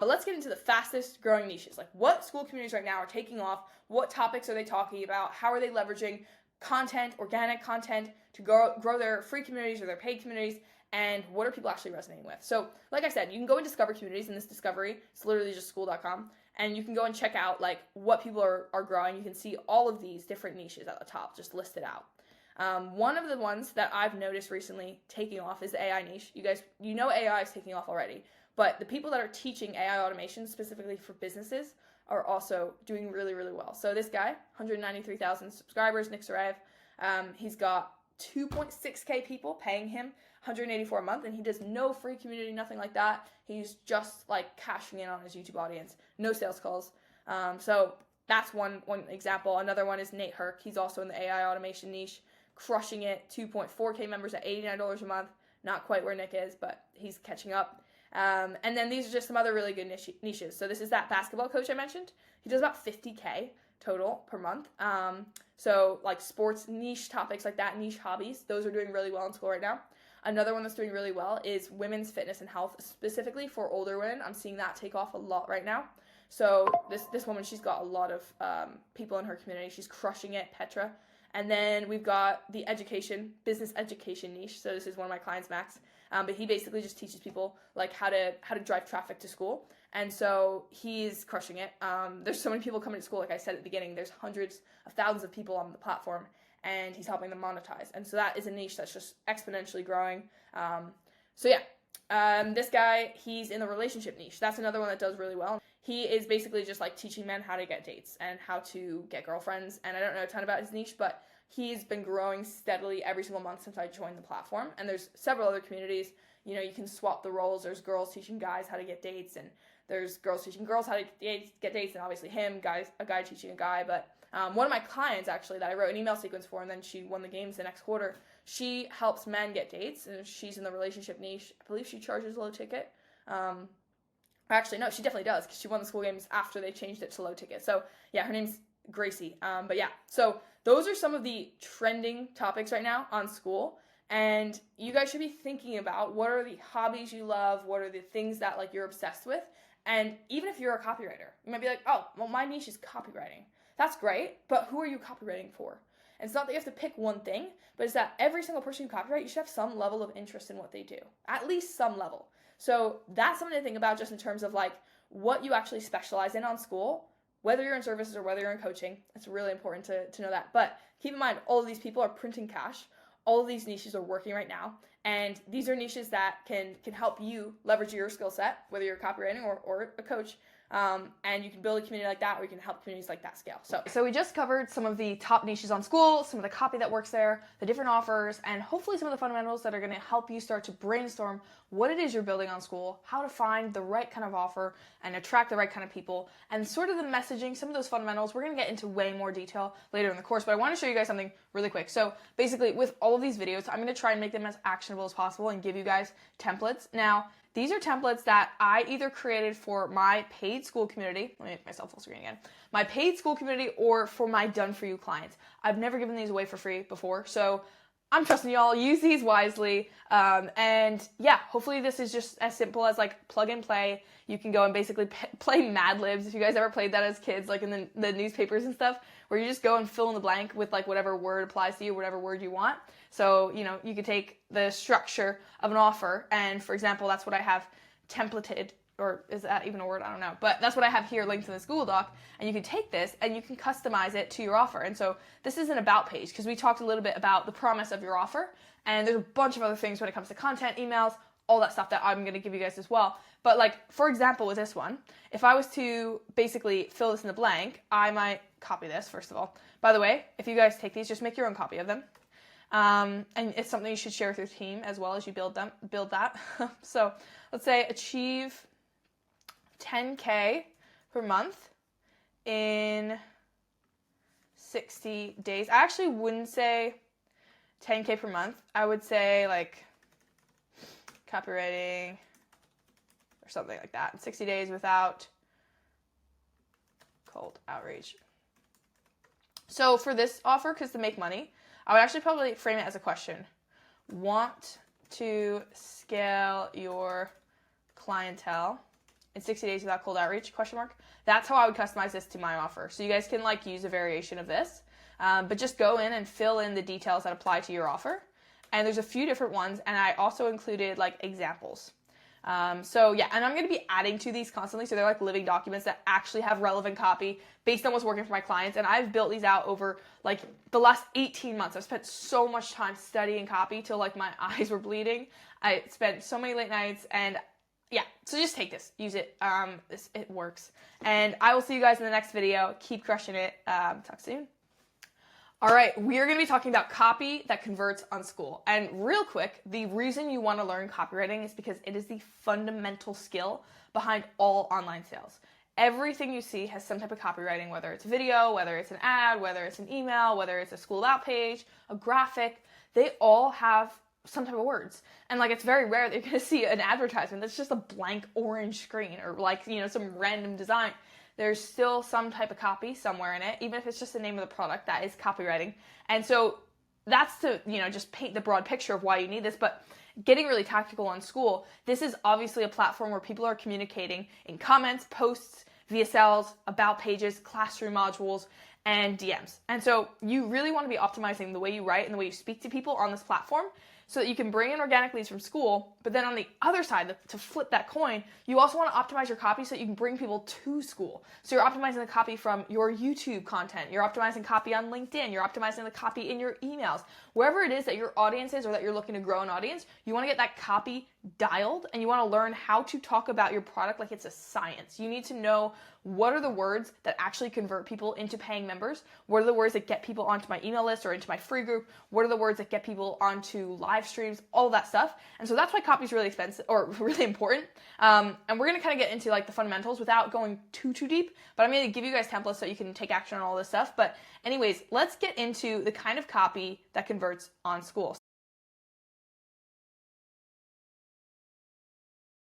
But let's get into the fastest growing niches. Like, what Skool communities right now are taking off? What topics are they talking about? How are they leveraging content, organic content, to grow their free communities or their paid communities? And what are people actually resonating with? So, like I said, you can go and discover communities in this discovery. It's literally just skool.com. And you can go and check out like what people are growing. You can see all of these different niches at the top, just listed out. One of the ones that I've noticed recently taking off is the AI niche. You guys, you know AI is taking off already, but the people that are teaching AI automation specifically for businesses are also doing really, really well. So this guy, 193,000 subscribers, Nick Sarev, he's got 2.6K people paying him $184 a month, and he does no free community, nothing like that. He's just like cashing in on his YouTube audience, no sales calls. So that's one example. Another one is Nate Herc. He's also in the AI automation niche, crushing it. 2.4K members at $89 a month. Not quite where Nick is, but he's catching up. And then these are just some other really good niches. So this is that basketball coach I mentioned. He does about 50K total per month. So like sports niche topics like that, niche hobbies, those are doing really well in Skool right now. Another one that's doing really well is women's fitness and health, specifically for older women. I'm seeing that take off a lot right now. So this woman, she's got a lot of people in her community. She's crushing it, Petra. And then we've got the business education niche. So this is one of my clients, Max. But he basically just teaches people like how to drive traffic to Skool. And so he's crushing it. There's so many people coming to Skool, like I said at the beginning. There's hundreds of thousands of people on the platform, and he's helping them monetize. And so that is a niche that's just exponentially growing. This guy, he's in the relationship niche. That's another one that does really well. He is basically just like teaching men how to get dates and how to get girlfriends. And I don't know a ton about his niche, but he's been growing steadily every single month since I joined the platform. And there's several other communities. You know, you can swap the roles. There's girls teaching guys how to get dates, and there's girls teaching girls how to get dates, and obviously a guy teaching a guy. But one of my clients, actually, that I wrote an email sequence for, and then she won the games the next quarter, she helps men get dates, and she's in the relationship niche. I believe she charges low ticket. Actually, no, she definitely does, because she won the Skool games after they changed it to low ticket. So, yeah, her name's Gracie. But yeah, so those are some of the trending topics right now on Skool. And you guys should be thinking about what are the hobbies you love, what are the things that like you're obsessed with. And even if you're a copywriter, you might be like, oh, well, my niche is copywriting. That's great, but who are you copywriting for? And it's not that you have to pick one thing, but it's that every single person you copyright, you should have some level of interest in what they do, at least some level. So that's something to think about just in terms of like what you actually specialize in on Skool, whether you're in services or whether you're in coaching. It's really important to know that. But keep in mind, all of these people are printing cash. All of these niches are working right now. And these are niches that can help you leverage your skill set, whether you're copywriting or a coach. And you can build a community like that, or you can help communities like that scale. So we just covered some of the top niches on Skool, some of the copy that works there, the different offers, and hopefully some of the fundamentals that are going to help you start to brainstorm what it is you're building on Skool, how to find the right kind of offer and attract the right kind of people, and sort of the messaging, some of those fundamentals. We're going to get into way more detail later in the course, but I want to show you guys something really quick. So basically, with all of these videos, I'm going to try and make them as actionable as possible and give you guys templates. Now, these are templates that I either created for my paid Skool community. Let me make myself full screen again. My paid Skool community, or for my done-for-you clients. I've never given these away for free before, so I'm trusting y'all. Use these wisely. And yeah, hopefully this is just as simple as like plug and play. You can go and basically play Mad Libs. If you guys ever played that as kids, like in the newspapers and stuff, where you just go and fill in the blank with like whatever word applies to you, whatever word you want. So, you know, you could take the structure of an offer, and for example, that's what I have templated, or is that even a word? I don't know. But that's what I have here linked in the Skool doc, and you can take this and you can customize it to your offer. And so this is an about page, because we talked a little bit about the promise of your offer, and there's a bunch of other things when it comes to content, emails, all that stuff that I'm going to give you guys as well. But like, for example, with this one, if I was to basically fill this in the blank, I might copy this, first of all. By the way, if you guys take these, just make your own copy of them. And it's something you should share with your team as well as you build that. So let's say achieve 10K per month in 60 days. I actually wouldn't say 10K per month. I would say like copywriting or something like that. 60 days without cold outreach. So for this offer, because to make money, I would actually probably frame it as a question. Want to scale your clientele in 60 days without cold outreach, ? That's how I would customize this to my offer. So you guys can like use a variation of this, but just go in and fill in the details that apply to your offer. And there's a few different ones, and I also included like examples. So yeah, and I'm going to be adding to these constantly. So they're like living documents that actually have relevant copy based on what's working for my clients. And I've built these out over like the last 18 months. I've spent so much time studying copy till like my eyes were bleeding. I spent so many late nights, and yeah, so just take this, use it. It works. And I will see you guys in the next video. Keep crushing it. Talk soon. All right, we are going to be talking about copy that converts on Skool. And real quick, the reason you want to learn copywriting is because it is the fundamental skill behind all online sales. Everything you see has some type of copywriting, whether it's video, whether it's an ad, whether it's an email, whether it's a Skool About page, a graphic. They all have some type of words. And like, it's very rare that you're going to see an advertisement that's just a blank orange screen or like, you know, some random design. There's still some type of copy somewhere in it, even if it's just the name of the product. That is copywriting. And so that's to, you know, just paint the broad picture of why you need this. But getting really tactical on Skool, this is obviously a platform where people are communicating in comments, posts, VSLs, about pages, classroom modules, and DMs. And so you really want to be optimizing the way you write and the way you speak to people on this platform so that you can bring in organic leads from Skool. But then on the other side, to flip that coin, you also want to optimize your copy so that you can bring people to Skool. So you're optimizing the copy from your YouTube content. You're optimizing copy on LinkedIn. You're optimizing the copy in your emails. Wherever it is that your audience is or that you're looking to grow an audience, you want to get that copy dialed, and you want to learn how to talk about your product like it's a science. You need to know what are the words that actually convert people into paying members? What are the words that get people onto my email list or into my free group? What are the words that get people onto live streams? All of that stuff. And so that's why copy is really expensive or really important. And we're going to kind of get into like the fundamentals without going too deep, but I'm going to give you guys templates so you can take action on all this stuff. But anyways, let's get into the kind of copy that converts on Skool.